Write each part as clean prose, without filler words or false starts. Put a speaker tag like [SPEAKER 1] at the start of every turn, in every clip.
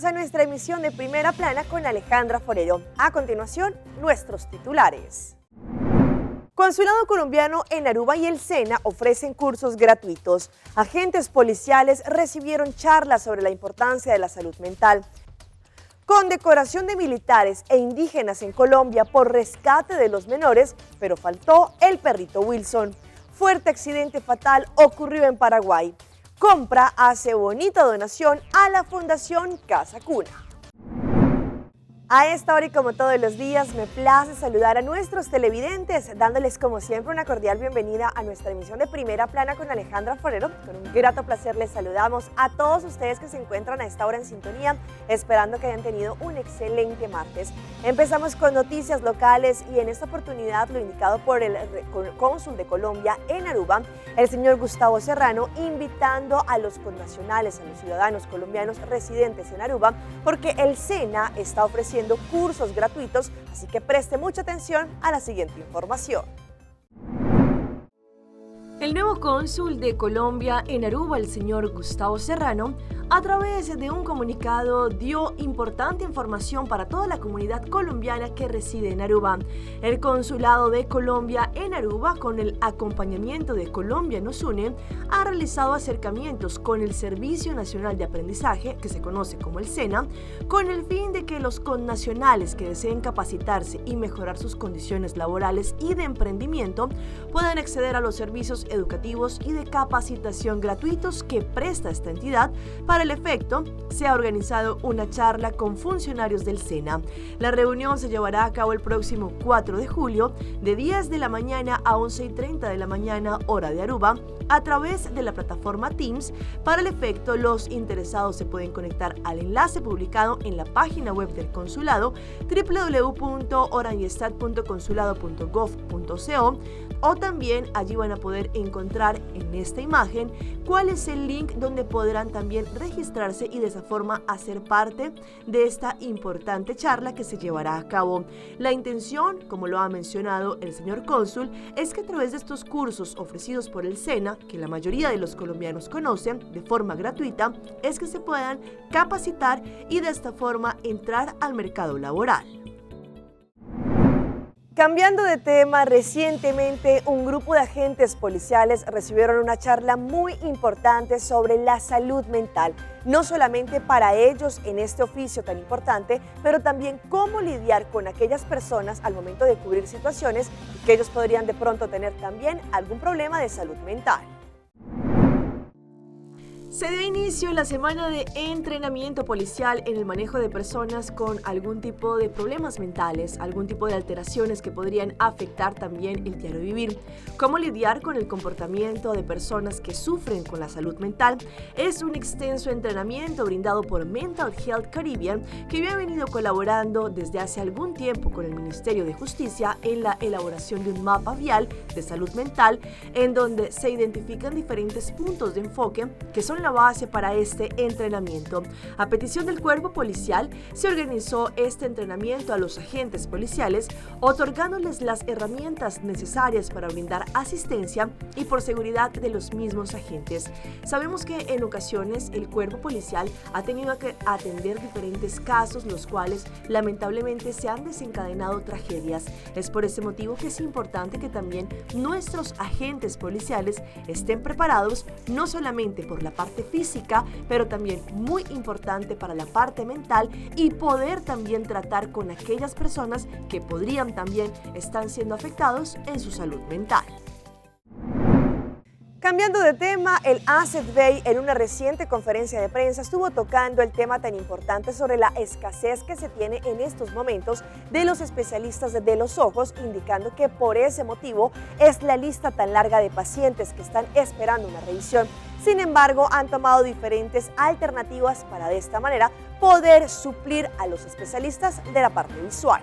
[SPEAKER 1] bienvenidos a nuestra emisión de Primera Plana con Alejandra Forero. A continuación, nuestros titulares. Consulado colombiano en Aruba y el SENA ofrecen cursos gratuitos. Agentes policiales recibieron charlas sobre la importancia de la salud mental. Condecoración de militares e indígenas en Colombia por rescate de los menores, pero faltó el perrito Wilson. Fuerte accidente fatal ocurrió en Paraguay. Compra hace bonita donación a la Fundación Casa Cuna. A esta hora y como todos los días, me place saludar a nuestros televidentes, dándoles como siempre una cordial bienvenida a nuestra emisión de Primera Plana con Alejandra Forero. Con un grato placer les saludamos a todos ustedes que se encuentran a esta hora en sintonía, esperando que hayan tenido un excelente martes. Empezamos con noticias locales y en esta oportunidad lo indicado por el cónsul de Colombia en Aruba, el señor Gustavo Serrano, invitando a los connacionales, a los ciudadanos colombianos residentes en Aruba, porque el SENA está ofreciendo cursos gratuitos, así que preste mucha atención a la siguiente información. El nuevo cónsul de Colombia en Aruba, el señor Gustavo Serrano, a través de un comunicado dio importante información para toda la comunidad colombiana que reside en Aruba. El Consulado de Colombia en Aruba, con el acompañamiento de Colombia Nos Une, ha realizado acercamientos con el Servicio Nacional de Aprendizaje, que se conoce como el SENA, con el fin de que los connacionales que deseen capacitarse y mejorar sus condiciones laborales y de emprendimiento puedan acceder a los servicios educativos y de capacitación gratuitos que presta esta entidad. Para el efecto, se ha organizado una charla con funcionarios del SENA. La reunión se llevará a cabo el próximo 4 de julio, de 10 de la mañana a 11:30 de la mañana, hora de Aruba, a través de la plataforma Teams. Para el efecto, los interesados se pueden conectar al enlace publicado en la página web del consulado, www.orangestad.consulado.gov.co, o también allí van a poder encontrar en esta imagen cuál es el link donde podrán también registrarse y de esa forma hacer parte de esta importante charla que se llevará a cabo. La intención, como lo ha mencionado el señor cónsul, es que a través de estos cursos ofrecidos por el SENA, que la mayoría de los colombianos conocen de forma gratuita, es que se puedan capacitar y de esta forma entrar al mercado laboral. Cambiando de tema, recientemente un grupo de agentes policiales recibieron una charla muy importante sobre la salud mental, no solamente para ellos en este oficio tan importante, pero también cómo lidiar con aquellas personas al momento de cubrir situaciones que ellos podrían de pronto tener también algún problema de salud mental. Se dio inicio la semana de entrenamiento policial en el manejo de personas con algún tipo de problemas mentales, algún tipo de alteraciones que podrían afectar también el diario vivir. Cómo lidiar con el comportamiento de personas que sufren con la salud mental es un extenso entrenamiento brindado por Mental Health Caribbean, que había venido colaborando desde hace algún tiempo con el Ministerio de Justicia en la elaboración de un mapa vial de salud mental, en donde se identifican diferentes puntos de enfoque que son la base para este entrenamiento. A petición del cuerpo policial, se organizó este entrenamiento a los agentes policiales, otorgándoles las herramientas necesarias para brindar asistencia y por seguridad de los mismos agentes. Sabemos que en ocasiones el cuerpo policial ha tenido que atender diferentes casos, los cuales lamentablemente se han desencadenado tragedias. Es por ese motivo que es importante que también nuestros agentes policiales estén preparados, no solamente por la parte física, pero también muy importante para la parte mental, y poder también tratar con aquellas personas que podrían también estar siendo afectados en su salud mental. Cambiando de tema, el Asset Bay en una reciente conferencia de prensa estuvo tocando el tema tan importante sobre la escasez que se tiene en estos momentos de los especialistas de los ojos, indicando que por ese motivo es la lista tan larga de pacientes que están esperando una revisión. Sin embargo, han tomado diferentes alternativas para de esta manera poder suplir a los especialistas de la parte visual.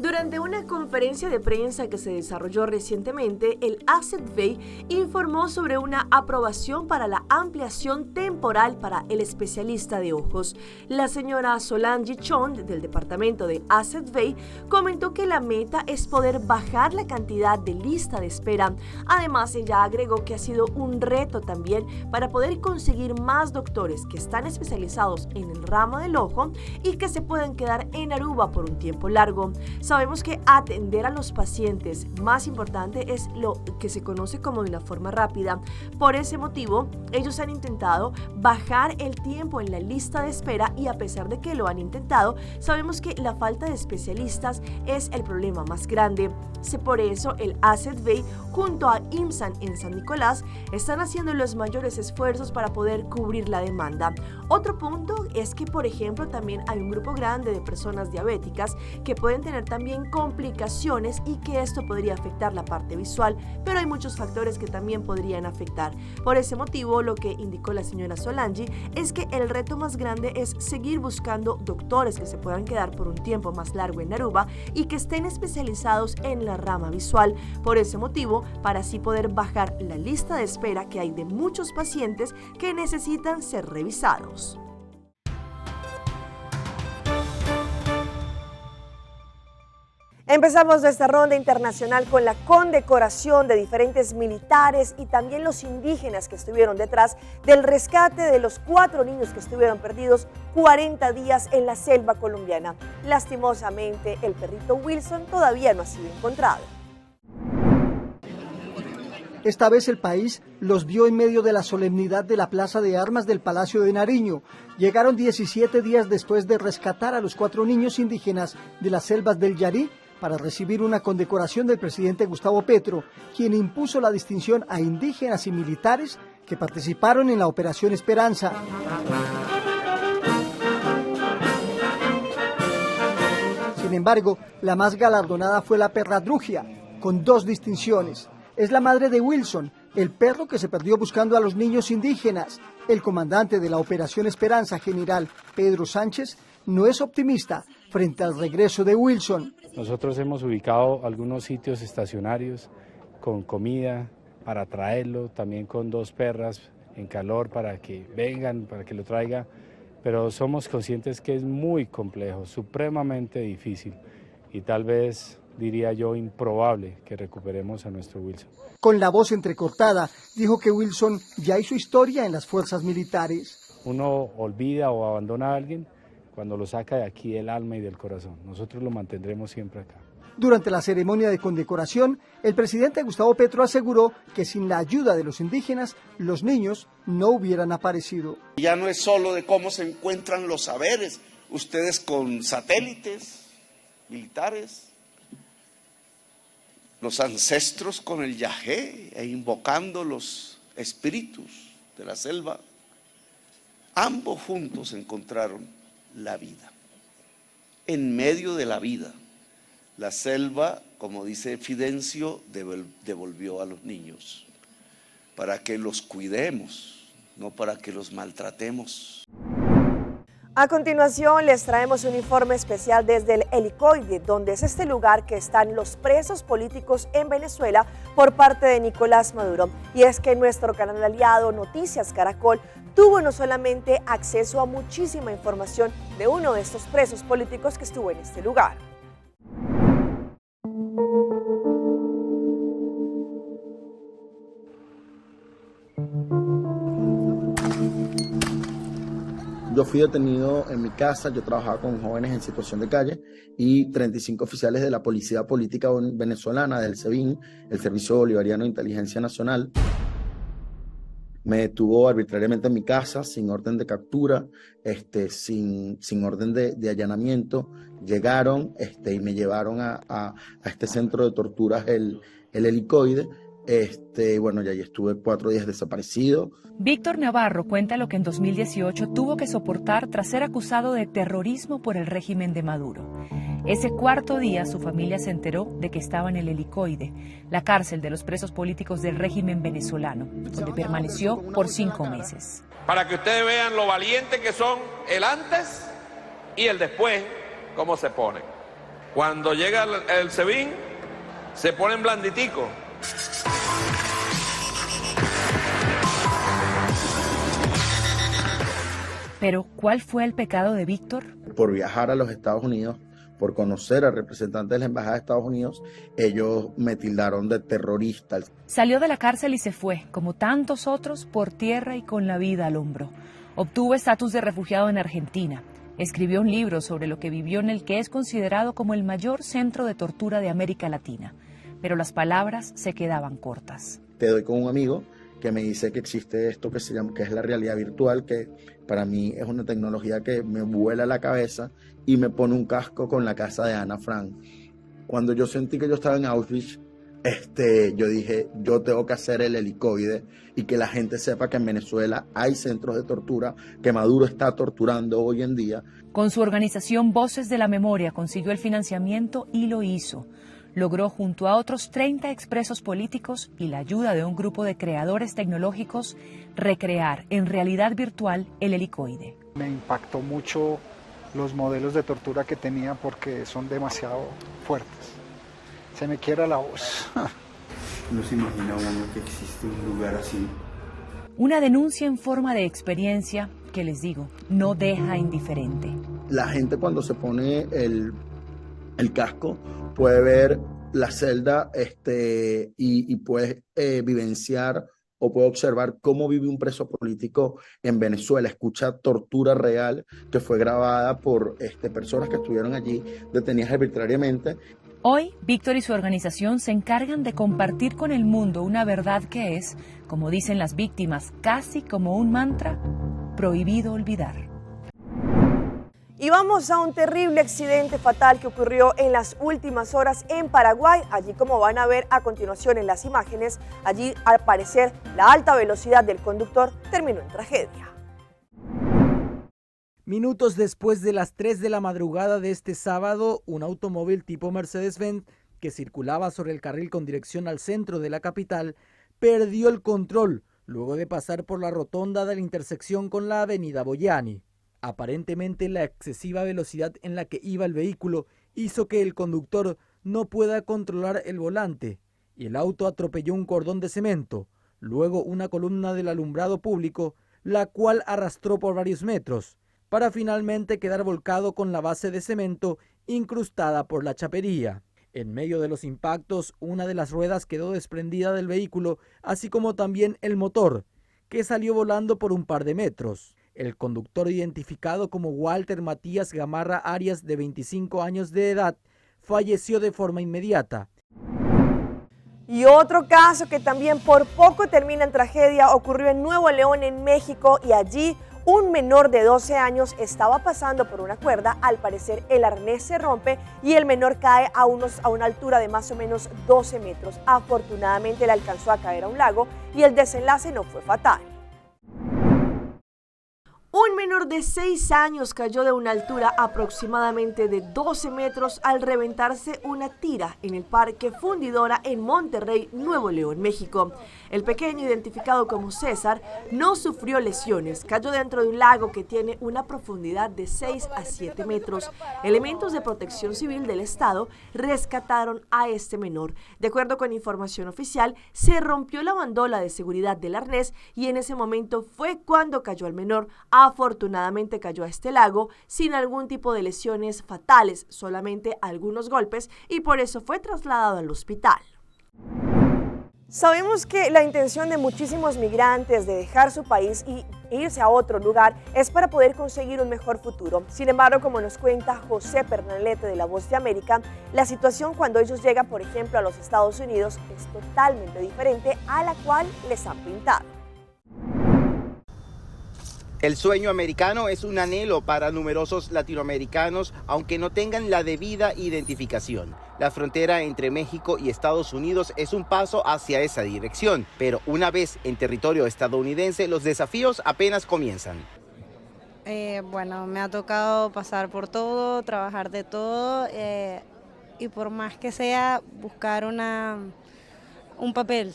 [SPEAKER 1] Durante una conferencia de prensa que se desarrolló recientemente, el ACEDVEI informó sobre una aprobación para la ampliación temporal para el especialista de ojos. La señora Solange Chond, del departamento de ACEDVEI, comentó que la meta es poder bajar la cantidad de lista de espera. Además, ella agregó que ha sido un reto también para poder conseguir más doctores que están especializados en el ramo del ojo y que se puedan quedar en Aruba por un tiempo largo. Sabemos que atender a los pacientes más importante es lo que se conoce como de una forma rápida. Por ese motivo, ellos han intentado bajar el tiempo en la lista de espera y a pesar de que lo han intentado, sabemos que la falta de especialistas es el problema más grande. Por eso, el ACEDVEI junto a IMSAN en San Nicolás están haciendo los mayores esfuerzos para poder cubrir la demanda. Otro punto es que, por ejemplo, también hay un grupo grande de personas diabéticas que pueden tener también complicaciones y que esto podría afectar la parte visual, pero hay muchos factores que también podrían afectar. Por ese motivo, lo que indicó la señora Solange es que el reto más grande es seguir buscando doctores que se puedan quedar por un tiempo más largo en Aruba y que estén especializados en la rama visual. Por ese motivo, para así poder bajar la lista de espera que hay de muchos pacientes que necesitan ser revisados. Empezamos nuestra ronda internacional con la condecoración de diferentes militares y también los indígenas que estuvieron detrás del rescate de los 4 niños que estuvieron perdidos 40 días en la selva colombiana. Lastimosamente, el perrito Wilson todavía no ha sido encontrado.
[SPEAKER 2] Esta vez el país los vio en medio de la solemnidad de la Plaza de Armas del Palacio de Nariño. Llegaron 17 días después de rescatar a los 4 niños indígenas de las selvas del Yarí para recibir una condecoración del presidente Gustavo Petro, quien impuso la distinción a indígenas y militares que participaron en la Operación Esperanza. Sin embargo, la más galardonada fue la perra Drugia, con 2 distinciones. Es la madre de Wilson, el perro que se perdió buscando a los niños indígenas. El comandante de la Operación Esperanza, general Pedro Sánchez, no es optimista frente al regreso de Wilson.
[SPEAKER 3] Nosotros hemos ubicado algunos sitios estacionarios con comida para traerlo, también con 2 perras en calor para que vengan, para que lo traiga, pero somos conscientes que es muy complejo, supremamente difícil y tal vez, diría yo, improbable que recuperemos a nuestro Wilson.
[SPEAKER 2] Con la voz entrecortada, dijo que Wilson ya hizo historia en las fuerzas militares.
[SPEAKER 3] Uno olvida o abandona a alguien cuando lo saca de aquí del alma y del corazón. Nosotros lo mantendremos siempre acá.
[SPEAKER 2] Durante la ceremonia de condecoración, el presidente Gustavo Petro aseguró que sin la ayuda de los indígenas, los niños no hubieran aparecido.
[SPEAKER 4] Ya no es solo de cómo se encuentran los saberes, ustedes con satélites militares, los ancestros con el yagé e invocando los espíritus de la selva, ambos juntos encontraron la vida. En medio de la vida, la selva, como dice Fidencio, devolvió a los niños para que los cuidemos, no para que los maltratemos.
[SPEAKER 1] A continuación les traemos un informe especial desde el Helicoide, donde es este lugar que están los presos políticos en Venezuela por parte de Nicolás Maduro. Y es que nuestro canal aliado Noticias Caracol tuvo no solamente acceso a muchísima información de uno de estos presos políticos que estuvo en este lugar.
[SPEAKER 5] Yo fui detenido en mi casa, yo trabajaba con jóvenes en situación de calle y 35 oficiales de la Policía Política Venezolana, del SEBIN, el Servicio Bolivariano de Inteligencia Nacional. Me detuvo arbitrariamente en mi casa, sin orden de captura, sin orden de allanamiento. Llegaron y me llevaron a este centro de torturas, el Helicoide. Bueno, y ahí estuve 4 días desaparecido.
[SPEAKER 6] Víctor Navarro cuenta lo que en 2018 tuvo que soportar tras ser acusado de terrorismo por el régimen de Maduro. Ese 4.º día su familia se enteró de que estaba en el Helicoide, la cárcel de los presos políticos del régimen venezolano, donde permaneció por 5 meses.
[SPEAKER 7] Para que ustedes vean lo valiente que son el antes y el después, cómo se ponen. Cuando llega el SEBIN, se ponen blanditicos.
[SPEAKER 6] Pero, ¿cuál fue el pecado de Víctor?
[SPEAKER 5] Por viajar a los Estados Unidos, por conocer a representantes de la Embajada de Estados Unidos, ellos me tildaron de terrorista.
[SPEAKER 6] Salió de la cárcel y se fue, como tantos otros, por tierra y con la vida al hombro. Obtuvo estatus de refugiado en Argentina. Escribió un libro sobre lo que vivió en el que es considerado como el mayor centro de tortura de América Latina. Pero las palabras se quedaban cortas.
[SPEAKER 5] Te doy con un amigo que me dice que existe esto que se llama, que es la realidad virtual, que para mí es una tecnología que me vuela la cabeza y me pone un casco con la casa de Ana Frank. Cuando yo sentí que yo estaba en Auschwitz, yo dije, yo tengo que hacer el helicoide y que la gente sepa que en Venezuela hay centros de tortura, que Maduro está torturando hoy en día.
[SPEAKER 6] Con su organización Voces de la Memoria consiguió el financiamiento y lo hizo. Logró junto a otros 30 expresos políticos y la ayuda de un grupo de creadores tecnológicos recrear en realidad virtual el helicoide.
[SPEAKER 2] Me impactó mucho los modelos de tortura que tenía porque son demasiado fuertes. Se me quiebra la voz.
[SPEAKER 8] No se imagina uno que existe un lugar así.
[SPEAKER 6] Una denuncia en forma de experiencia que, les digo, no deja indiferente.
[SPEAKER 5] La gente cuando se pone el casco puede ver la celda y puede vivenciar o puede observar cómo vive un preso político en Venezuela. Escucha tortura real que fue grabada por personas que estuvieron allí detenidas arbitrariamente.
[SPEAKER 6] Hoy, Víctor y su organización se encargan de compartir con el mundo una verdad que es, como dicen las víctimas, casi como un mantra, prohibido olvidar.
[SPEAKER 1] Y vamos a un terrible accidente fatal que ocurrió en las últimas horas en Paraguay. Allí, como van a ver a continuación en las imágenes, allí al parecer la alta velocidad del conductor terminó en tragedia.
[SPEAKER 9] Minutos después de las 3 de la madrugada de este sábado, un automóvil tipo Mercedes-Benz que circulaba sobre el carril con dirección al centro de la capital perdió el control luego de pasar por la rotonda de la intersección con la avenida Boyani. Aparentemente la excesiva velocidad en la que iba el vehículo hizo que el conductor no pueda controlar el volante y el auto atropelló un cordón de cemento, luego una columna del alumbrado público, la cual arrastró por varios metros, para finalmente quedar volcado con la base de cemento incrustada por la chapería. En medio de los impactos, una de las ruedas quedó desprendida del vehículo, así como también el motor, que salió volando por un par de metros. El conductor, identificado como Walter Matías Gamarra Arias, de 25 años de edad, falleció de forma inmediata.
[SPEAKER 1] Y otro caso que también por poco termina en tragedia ocurrió en Nuevo León, en México, y allí un menor de 12 años estaba pasando por una cuerda. Al parecer el arnés se rompe y el menor cae a una altura de más o menos 12 metros. Afortunadamente le alcanzó a caer a un lago y el desenlace no fue fatal. Un menor de 6 años cayó de una altura aproximadamente de 12 metros al reventarse una tira en el Parque Fundidora en Monterrey, Nuevo León, México. El pequeño, identificado como César, no sufrió lesiones. Cayó dentro de un lago que tiene una profundidad de 6 a 7 metros. Elementos de protección civil del estado rescataron a este menor. De acuerdo con información oficial, se rompió la bandola de seguridad del arnés y en ese momento fue cuando cayó el menor. Afortunadamente cayó a este lago sin algún tipo de lesiones fatales, solamente algunos golpes, y por eso fue trasladado al hospital. Sabemos que la intención de muchísimos migrantes de dejar su país y irse a otro lugar es para poder conseguir un mejor futuro. Sin embargo, como nos cuenta José Pernalete de La Voz de América, la situación cuando ellos llegan, por ejemplo, a los Estados Unidos es totalmente diferente a la cual les han pintado.
[SPEAKER 10] El sueño americano es un anhelo para numerosos latinoamericanos, aunque no tengan la debida identificación. La frontera entre México y Estados Unidos es un paso hacia esa dirección, pero una vez en territorio estadounidense, los desafíos apenas comienzan.
[SPEAKER 11] Bueno, me ha tocado pasar por todo, trabajar de todo, y por más que sea, buscar un papel,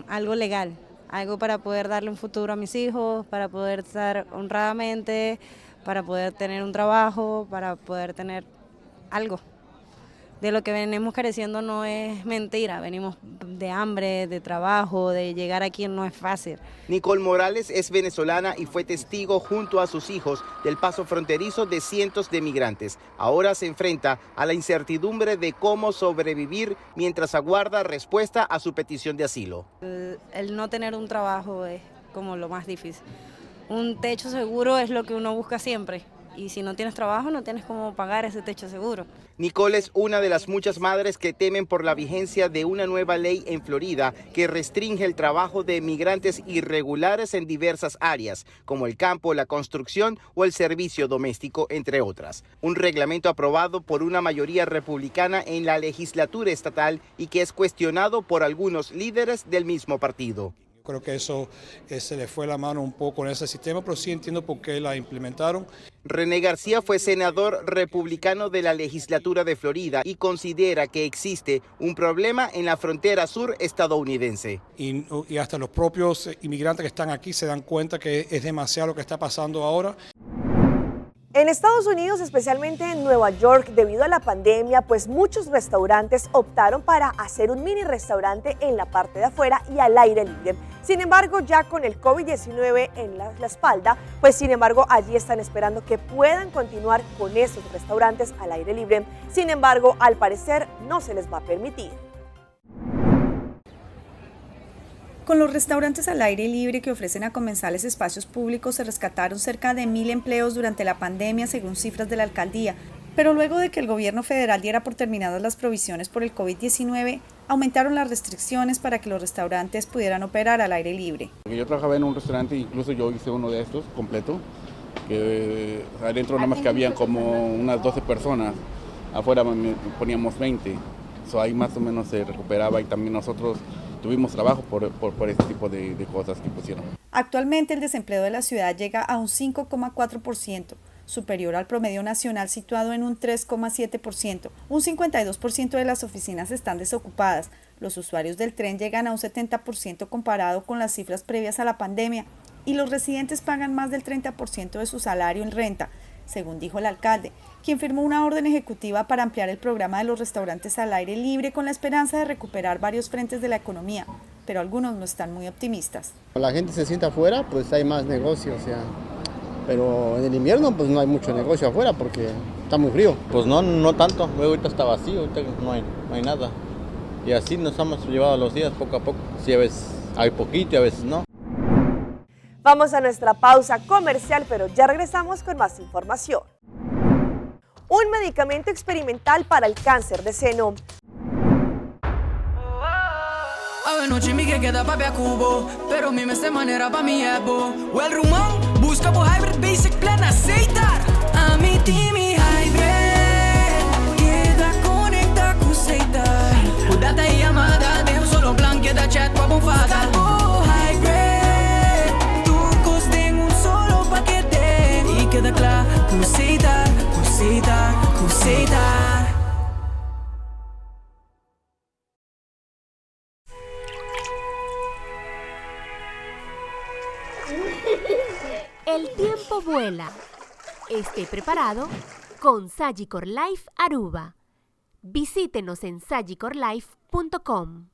[SPEAKER 11] algo legal. Algo para poder darle un futuro a mis hijos, para poder estar honradamente, para poder tener un trabajo, para poder tener algo. de lo que venimos careciendo no es mentira, venimos de hambre, de trabajo, de llegar aquí no es fácil.
[SPEAKER 10] Nicole Morales es venezolana y fue testigo junto a sus hijos del paso fronterizo de cientos de migrantes. Ahora se enfrenta a la incertidumbre de cómo sobrevivir mientras aguarda respuesta a su petición de asilo.
[SPEAKER 11] El no tener un trabajo es como lo más difícil. Un techo seguro es lo que uno busca siempre. Y si no tienes trabajo, no tienes cómo pagar ese techo seguro.
[SPEAKER 10] Nicole es una de las muchas madres que temen por la vigencia de una nueva ley en Florida que restringe el trabajo de migrantes irregulares en diversas áreas, como el campo, la construcción o el servicio doméstico, entre otras. Un reglamento aprobado por una mayoría republicana en la legislatura estatal y que es cuestionado por algunos líderes del mismo partido.
[SPEAKER 12] Creo que eso se le fue la mano un poco en ese sistema, pero sí entiendo por qué la implementaron.
[SPEAKER 10] René García fue senador republicano de la legislatura de Florida y considera que existe un problema en la frontera sur estadounidense.
[SPEAKER 12] Y hasta los propios inmigrantes que están aquí se dan cuenta que es demasiado lo que está pasando ahora.
[SPEAKER 1] En Estados Unidos, especialmente en Nueva York, debido a la pandemia, pues muchos restaurantes optaron para hacer un mini restaurante en la parte de afuera y al aire libre. Sin embargo, ya con el COVID-19 en la espalda, pues sin embargo allí están esperando que puedan continuar con esos restaurantes al aire libre. Sin embargo, al parecer no se les va a permitir.
[SPEAKER 13] Con los restaurantes al aire libre que ofrecen a comensales espacios públicos se rescataron cerca de 1.000 empleos durante la pandemia según cifras de la alcaldía, pero luego de que el gobierno federal diera por terminadas las provisiones por el COVID-19, aumentaron las restricciones para que los restaurantes pudieran operar al aire libre.
[SPEAKER 14] Yo trabajaba en un restaurante, incluso yo hice uno de estos completo, que adentro nada más que habían como unas 12 personas, afuera poníamos 20, ahí más o menos se recuperaba y también nosotros tuvimos trabajo por este tipo de cosas que pusieron.
[SPEAKER 13] Actualmente el desempleo de la ciudad llega a un 5,4%, superior al promedio nacional situado en un 3,7%. Un 52% de las oficinas están desocupadas. Los usuarios del tren llegan a un 70% comparado con las cifras previas a la pandemia y los residentes pagan más del 30% de su salario en renta, según dijo el alcalde, quien firmó una orden ejecutiva para ampliar el programa de los restaurantes al aire libre con la esperanza de recuperar varios frentes de la economía, pero algunos no están muy optimistas.
[SPEAKER 15] La gente se sienta afuera, pues hay más negocio, pero en el invierno pues no hay mucho negocio afuera porque está muy frío.
[SPEAKER 16] Pues no tanto, ahorita está vacío, ahorita no hay nada. Y así nos hemos llevado los días poco a poco, si a veces hay poquito y a veces no.
[SPEAKER 1] Vamos a nuestra pausa comercial, pero ya regresamos con más información. Un medicamento experimental para el cáncer de seno.
[SPEAKER 17] Noite mi que dá pra ver cubo, pero mi esta manera pa mi é bom. O el rumão busca por hybrid basic plan aceitar. A mi team hybrid queda conecta com aceitar. O data e amada deu solo plan que da chat com a bonfada. O hybrid tu costem solo paquete e queda claro aceitar, aceitar, aceitar.
[SPEAKER 18] El tiempo vuela. Esté preparado con Sagicor Life Aruba. Visítenos en sagicorlife.com.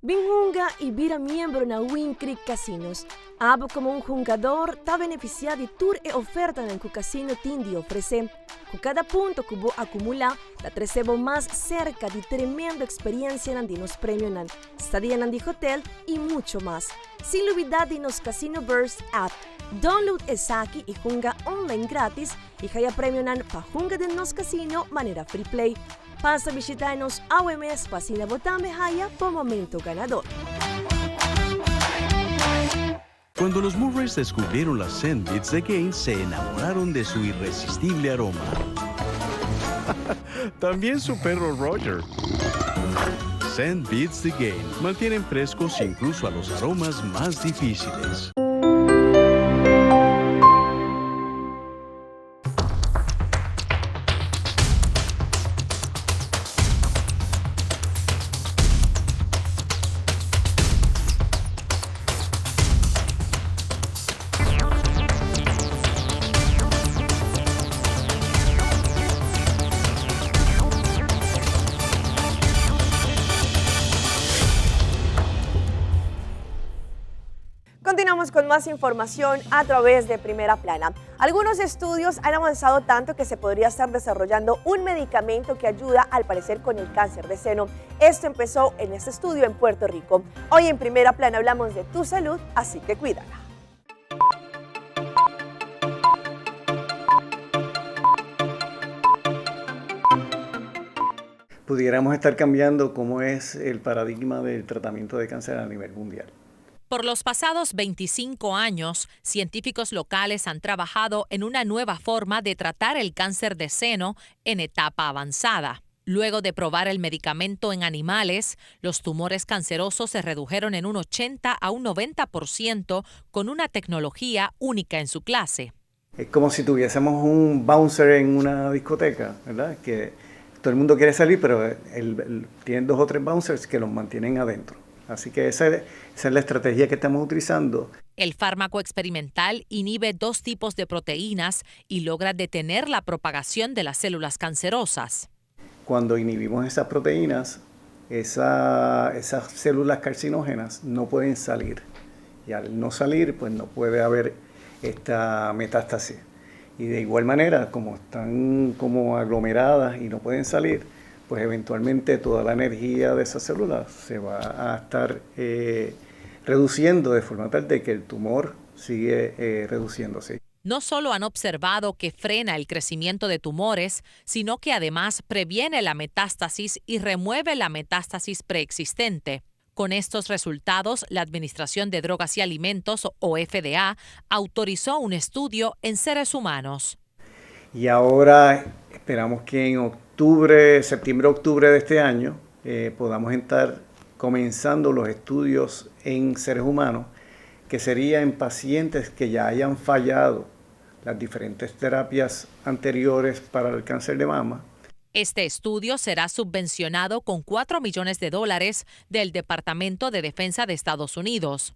[SPEAKER 1] Binhunga e vira membro na Win Creek Casinos. Abo como um jogador está beneficiado de tour e oferta no que o casino tem de oferecer. Com cada ponto que vou acumular, te recebo mais cerca de tremenda experiência nos prêmios na estadia no hotel e muito mais. Sem olvidar de nos Casino Burst app. Download essa aqui e junga online grátis e ganha prêmio para junga de nos casino maneira free play. Pasa a visitar-nos ao MS para votar Haya por momento ganador.
[SPEAKER 19] Cuando los Murrays descubrieron las Sandbits de Gaines, se enamoraron de su irresistible aroma. También su perro Roger. Scent Beats the Game. Mantienen frescos incluso a los aromas más difíciles.
[SPEAKER 1] Continuamos con más información a través de Primera Plana. Algunos estudios han avanzado tanto que se podría estar desarrollando un medicamento que ayuda, al parecer, con el cáncer de seno. Esto empezó en este estudio en Puerto Rico. Hoy en Primera Plana hablamos de tu salud, así que cuídala.
[SPEAKER 20] Pudiéramos estar cambiando cómo es el paradigma del tratamiento de cáncer a nivel mundial.
[SPEAKER 21] Por los pasados 25 años, científicos locales han trabajado en una nueva forma de tratar el cáncer de seno en etapa avanzada. Luego de probar el medicamento en animales, los tumores cancerosos se redujeron en un 80 a un 90% con una tecnología única en su clase.
[SPEAKER 20] Es como si tuviésemos un bouncer en una discoteca, ¿verdad? Que todo el mundo quiere salir, pero tienen 2 o 3 bouncers que los mantienen adentro. Así que esa es la estrategia que estamos utilizando.
[SPEAKER 21] El fármaco experimental inhibe 2 tipos de proteínas y logra detener la propagación de las células cancerosas.
[SPEAKER 20] Cuando inhibimos esas proteínas, esas células carcinógenas no pueden salir. Y al no salir, pues no puede haber esta metástasis. Y de igual manera, como están como aglomeradas y no pueden salir, pues eventualmente toda la energía de esas células se va a estar reduciendo de forma tal de que el tumor sigue reduciéndose.
[SPEAKER 21] No solo han observado que frena el crecimiento de tumores, sino que además previene la metástasis y remueve la metástasis preexistente. Con estos resultados, la Administración de Drogas y Alimentos, o FDA, autorizó un estudio en seres humanos.
[SPEAKER 20] Y ahora esperamos que en septiembre-octubre de este año podamos estar comenzando los estudios en seres humanos, que sería en pacientes que ya hayan fallado las diferentes terapias anteriores para el cáncer de mama.
[SPEAKER 21] Este estudio será subvencionado con $4 millones del Departamento de Defensa de Estados Unidos.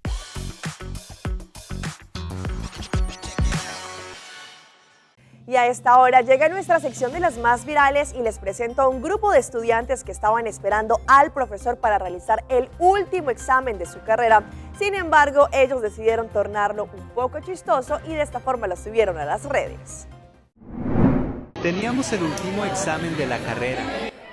[SPEAKER 1] Y a esta hora llega nuestra sección de las más virales y les presento a un grupo de estudiantes que estaban esperando al profesor para realizar el último examen de su carrera. Sin embargo, ellos decidieron tornarlo un poco chistoso y de esta forma lo subieron a las redes.
[SPEAKER 22] Teníamos el último examen de la carrera.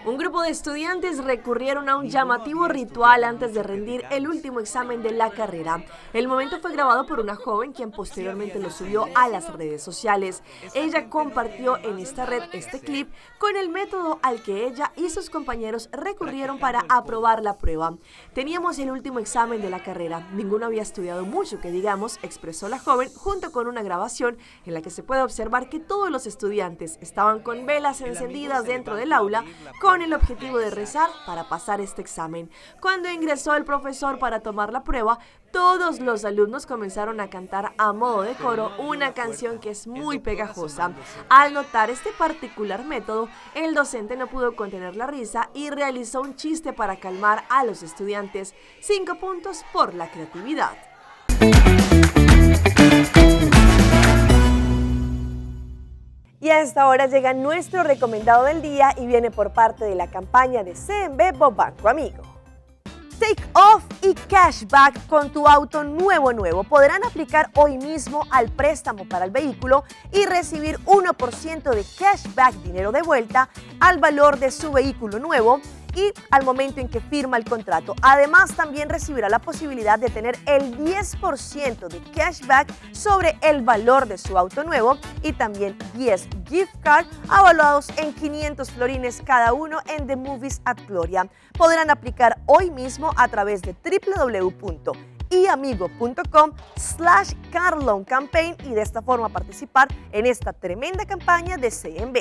[SPEAKER 1] Un grupo de estudiantes recurrieron a un llamativo ritual antes de rendir el último examen de la carrera. El momento fue grabado por una joven quien posteriormente lo subió a las redes sociales. Ella compartió en esta red este clip con el método al que ella y sus compañeros recurrieron para aprobar la prueba. Teníamos el último examen de la carrera. Ninguno había estudiado mucho, que digamos, expresó la joven junto con una grabación en la que se puede observar que todos los estudiantes estaban con velas encendidas dentro del aula con el objetivo de rezar para pasar este examen. Cuando ingresó el profesor para tomar la prueba, todos los alumnos comenzaron a cantar a modo de coro una canción que es muy pegajosa. Al notar este particular método, el docente no pudo contener la risa y realizó un chiste para calmar a los estudiantes. 5 puntos por la creatividad. Y a esta hora llega nuestro recomendado del día y viene por parte de la campaña de CMB Banco Amigo. Take Off y Cashback con tu auto nuevo podrán aplicar hoy mismo al préstamo para el vehículo y recibir 1% de cashback, dinero de vuelta, al valor de su vehículo nuevo y al momento en que firma el contrato. Además, también recibirá la posibilidad de tener el 10% de cashback sobre el valor de su auto nuevo y también 10 gift cards avaluados en 500 florines cada uno en The Movies at Gloria. Podrán aplicar hoy mismo a través de www.iamigo.com/car loan campaign y de esta forma participar en esta tremenda campaña de CMB.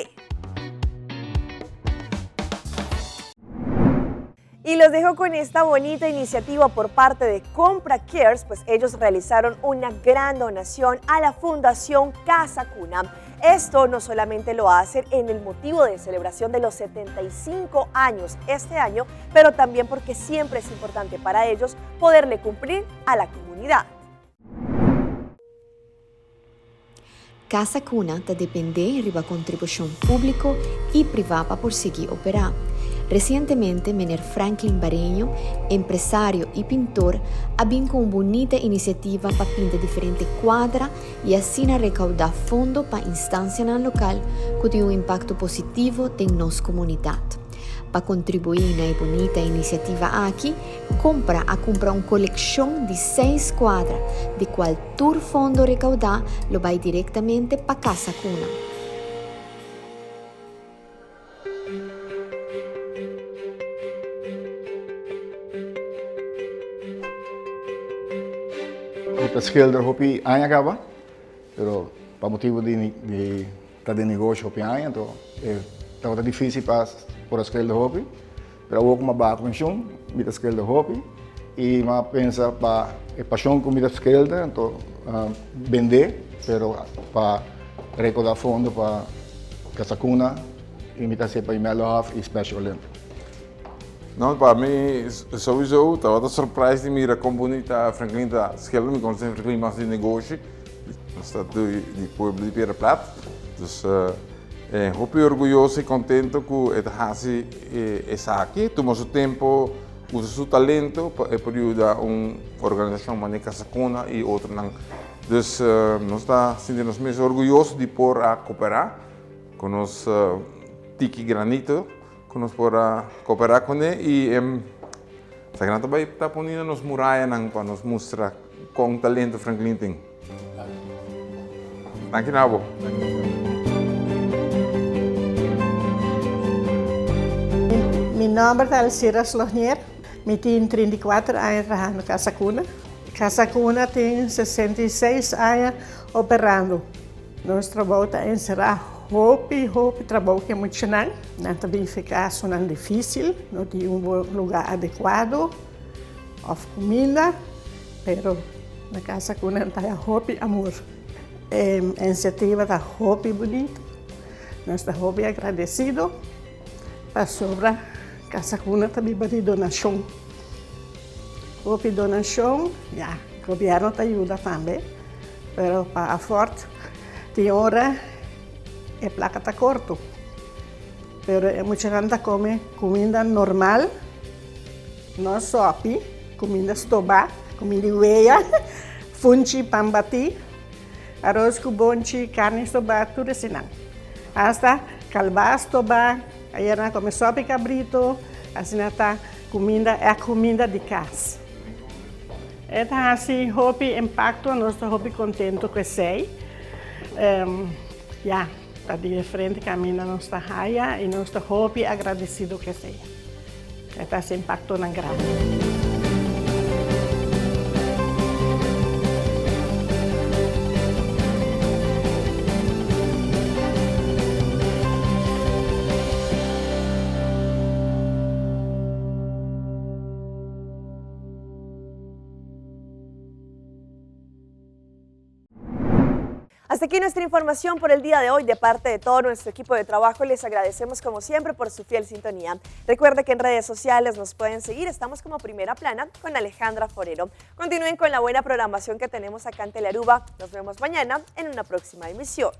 [SPEAKER 1] Y los dejo con esta bonita iniciativa por parte de Compra Cares, pues ellos realizaron una gran donación a la Fundación Casa Cuna. Esto no solamente lo hacen en el motivo de celebración de los 75 años este año, pero también porque siempre es importante para ellos poderle cumplir a la comunidad.
[SPEAKER 3] Casa Cuna da depender riba contribución público y privada por seguir operar. Recientemente, Mener Franklin Bareño, empresario y pintor, ha vinto una bonita iniciativa para pintar diferentes cuadras y así recaudar fondos para instancias locales que tienen un impacto positivo en nuestra comunidad. Para contribuir a esta bonita iniciativa aquí, compra una colección de 6 cuadras, de cual todo fondo recaudado lo va directamente para Casa Cuna.
[SPEAKER 4] Para schilder hopi aangaba, pero para motivo de negócio hopi aang, então estava difícil para schilder hopi, pero eu como bago pensão, mit schilder hopi, e mas pensa para paixão com mit schilder, então vender, pero para recordar fundo para Casa Cuna, imitação para Imelhof e Special Olympic.
[SPEAKER 7] Não, para mim, sowieso, dat was een surprise die meer komt bonita Franklin da schilderen, want ze Franklin mas de negócio, dat die pueblo de Piedra Plata. Dus hoop orgulhoso e contento que het hace essa aqui, tomou seu tempo, usa seu talento para ajudar uma organização como a Casa Cuna e outra não. Dus nós está sentindo mesmo orgulhosos de por a cooperar com os Tiki Granito. Que nós podemos cooperar com ele e a gente vai estar ponindo nos muralhas para nos mostrar com talento Franklin tem. Dank je wel.
[SPEAKER 23] Meu nome é Alcira Slonier, eu tenho 34 anos trabalhando na Casa Cuna. Casa Cuna tem 66 anos operando. Nosso trabalho está encerrado. Hope trabalho que é muito chanang, não também ficar sonando difícil, não tem lugar adequado, of comida, pero na Casa Cuna está hope amor. A iniciativa da hope bonito, nós está hope agradecido, para sobra Casa Cuna também vai donação. Hope donação, já, o governo te ajuda também, pero para a forte, tem hora a placa está corto, pero mucha gente come comida normal, no sopi, comida estoba, comida hueya, funchi pambati, arroz cubonchi, carne estoba, tudo assim. Hasta calbas estoba, aí na come sopi cabrito, assim tá comida é a comida de casa. Então assim, hope impacto, nós estamos contento com isso. Já. Está de frente caminha nossa raia e nosso hobby agradecido que seja. Está se impacto na grande.
[SPEAKER 1] Hasta aquí nuestra información por el día de hoy. De parte de todo nuestro equipo de trabajo, les agradecemos como siempre por su fiel sintonía. Recuerde que en redes sociales nos pueden seguir. Estamos como Primera Plana con Alejandra Forero. Continúen con la buena programación que tenemos acá en Telearuba. Nos vemos mañana en una próxima emisión.